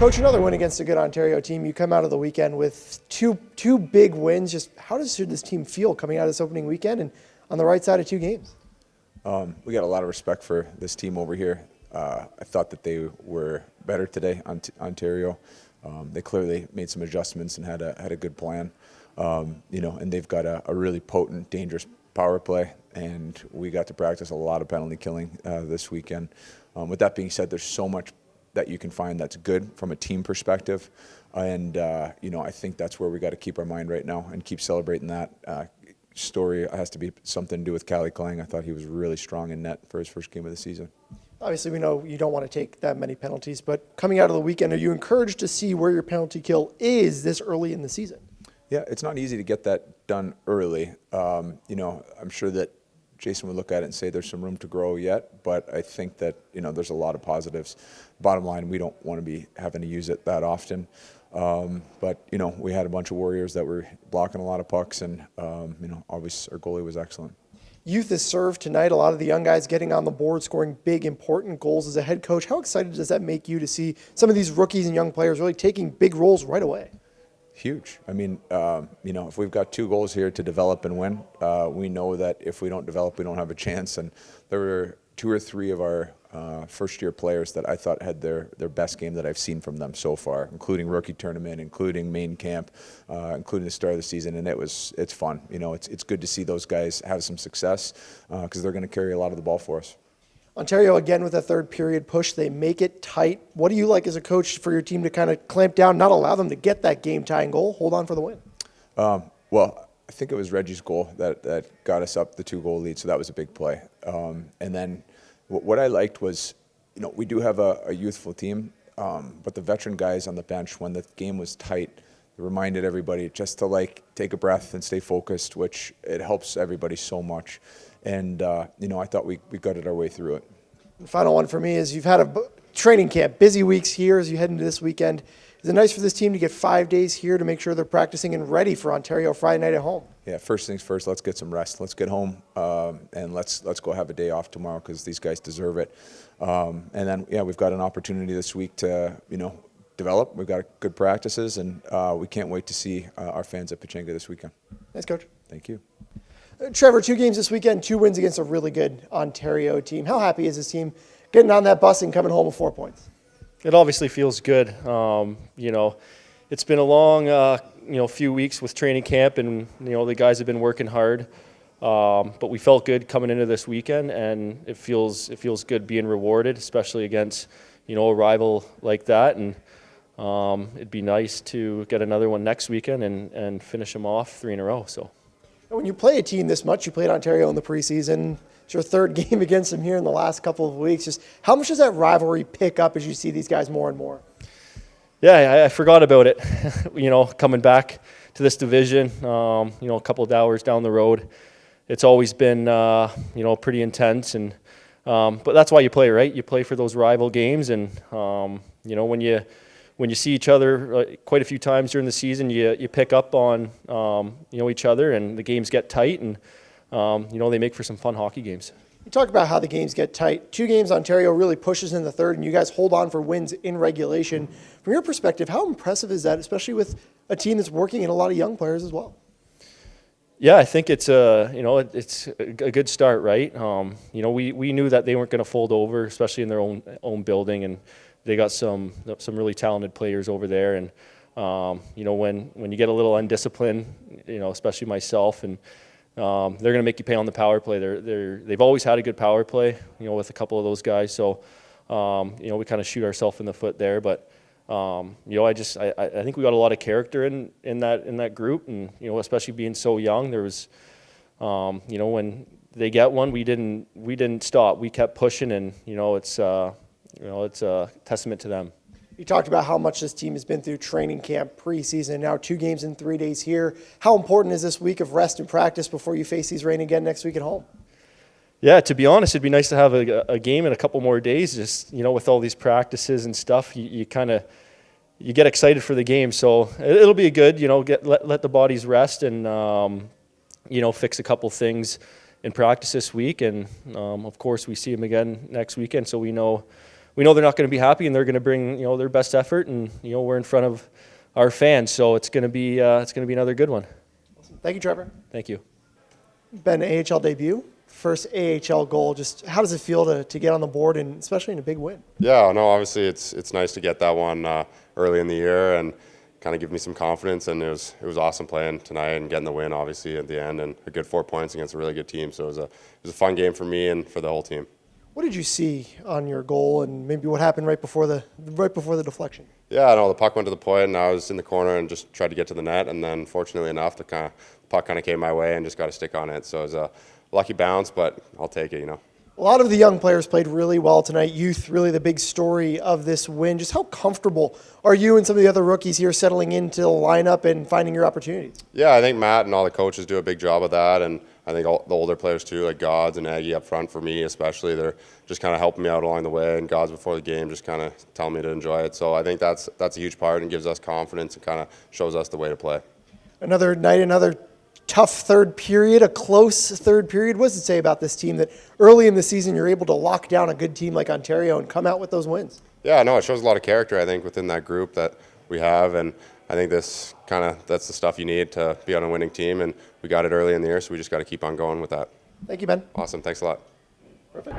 Coach, another win against a good Ontario team. You come out of the weekend with two big wins. Just how should this team feel coming out of this opening weekend and on the right side of two games? We got a lot of respect for this team over here. I thought that they were better today, Ontario. They clearly made some adjustments and had a good plan. And they've got a really potent, dangerous power play, and we got to practice a lot of penalty killing this weekend. With that being said, there's so much that you can find that's good from a team perspective, and I think that's where we got to keep our mind right now and keep celebrating that. Story has to be something to do with Callie Klang. I thought he was really strong in net for his first game of the season. Obviously, we know you don't want to take that many penalties, but coming out of the weekend, are you encouraged to see where your penalty kill is this early in the season? Yeah, it's not easy to get that done early. I'm sure that Jason would look at it and say there's some room to grow yet, but I think that, there's a lot of positives. Bottom line, we don't want to be having to use it that often. But we had a bunch of Warriors that were blocking a lot of pucks, and, obviously our goalie was excellent. Youth has served tonight. A lot of the young guys getting on the board, scoring big, important goals as a head coach. How excited does that make you to see some of these rookies and young players really taking big roles right away? Huge. I mean, if we've got 2 goals here to develop and win, we know that if we don't develop, we don't have a chance. And there were 2 or 3 of our first-year players that I thought had their best game that I've seen from them so far, including rookie tournament, including main camp, including the start of the season, and it's fun. It's good to see those guys have some success because they're going to carry a lot of the ball for us. Ontario, again, with a third period push, they make it tight. What do you like as a coach for your team to kind of clamp down, not allow them to get that game-tying goal, hold on for the win? Well, I think it was Reggie's goal that got us up the 2-goal lead, so that was a big play. And then what I liked was, we do have a youthful team, but the veteran guys on the bench, when the game was tight, they reminded everybody just to take a breath and stay focused, which it helps everybody so much. And, I thought we gutted our way through it. The final one for me is you've had a training camp, busy weeks here as you head into this weekend. Is it nice for this team to get 5 days here to make sure they're practicing and ready for Ontario Friday night at home? Yeah, first things first, let's get some rest. Let's get home and let's go have a day off tomorrow because these guys deserve it. And then, we've got an opportunity this week to, develop. We've got good practices, and we can't wait to see our fans at Pechanga this weekend. Thanks, Coach. Thank you. Trevor, 2 games this weekend, 2 wins against a really good Ontario team. How happy is this team getting on that bus and coming home with 4 points? It obviously feels good. It's been a long, few weeks with training camp, and the guys have been working hard. But we felt good coming into this weekend, and it feels good being rewarded, especially against a rival like that. And it'd be nice to get another one next weekend and finish them off 3 in a row. So. When you play a team this much, you played Ontario in the preseason. It's your 3rd game against them here in the last couple of weeks. Just how much does that rivalry pick up as you see these guys more and more? Yeah, I forgot about it. Coming back to this division, a couple of hours down the road, it's always been, pretty intense. And but that's why you play, right? You play for those rival games, and when you see each other quite a few times during the season, you pick up on each other, and the games get tight, and they make for some fun hockey games. You talk about how the games get tight. 2 games, Ontario really pushes in the third, and you guys hold on for wins in regulation. From your perspective, how impressive is that, especially with a team that's working and a lot of young players as well? Yeah, I think it's a good start, right? We knew that they weren't going to fold over, especially in their own building, and they got some really talented players over there. And when you get a little undisciplined, especially myself, and they're going to make you pay on the power play. They've always had a good power play, with a couple of those guys. So we kind of shoot ourselves in the foot there, but. I think we got a lot of character in that group, and especially being so young, there was, when they get one, we didn't stop. We kept pushing, and it's a testament to them. You talked about how much this team has been through training camp, preseason, now 2 games in 3 days here. How important is this week of rest and practice before you face these Reign again next week at home? Yeah, to be honest, it'd be nice to have a game in a couple more days. Just with all these practices and stuff, you get excited for the game. So it'll be good. Let the bodies rest and fix a couple things in practice this week. And of course, we see them again next weekend, so we know we know they're not going to be happy, and they're going to bring their best effort, and we're in front of our fans, so it's going to be another good one. Thank you, Trevor. Thank you. Ben, AHL debut, first AHL goal. Just how does it feel to get on the board, and especially in a big win? Yeah, no, obviously it's nice to get that one early in the year and kind of give me some confidence. And it was awesome playing tonight and getting the win, obviously, at the end, and a good 4 points against a really good team. So it was a fun game for me and for the whole team. What did you see on your goal, and maybe what happened right before the deflection? Yeah, no, the puck went to the point, and I was in the corner and just tried to get to the net. And then, fortunately enough, the puck kind of came my way and just got a stick on it. So it was a lucky bounce, but I'll take it, A lot of the young players played really well tonight. Youth, really the big story of this win. Just how comfortable are you and some of the other rookies here settling into the lineup and finding your opportunities? Yeah, I think Matt and all the coaches do a big job of that, and I think all the older players too, like Gods and Aggie up front for me especially, they're just kind of helping me out along the way, and Gods before the game just kind of telling me to enjoy it. So I think that's a huge part and gives us confidence and kind of shows us the way to play. Another night, another tough third period, a close third period. What does it say about this team that early in the season you're able to lock down a good team like Ontario and come out with those wins? Yeah, no, it shows a lot of character, I think, within that group that we have, and I think that's the stuff you need to be on a winning team, and we got it early in the year, so we just got to keep on going with that. Thank you, Ben. Awesome, thanks a lot. Perfect.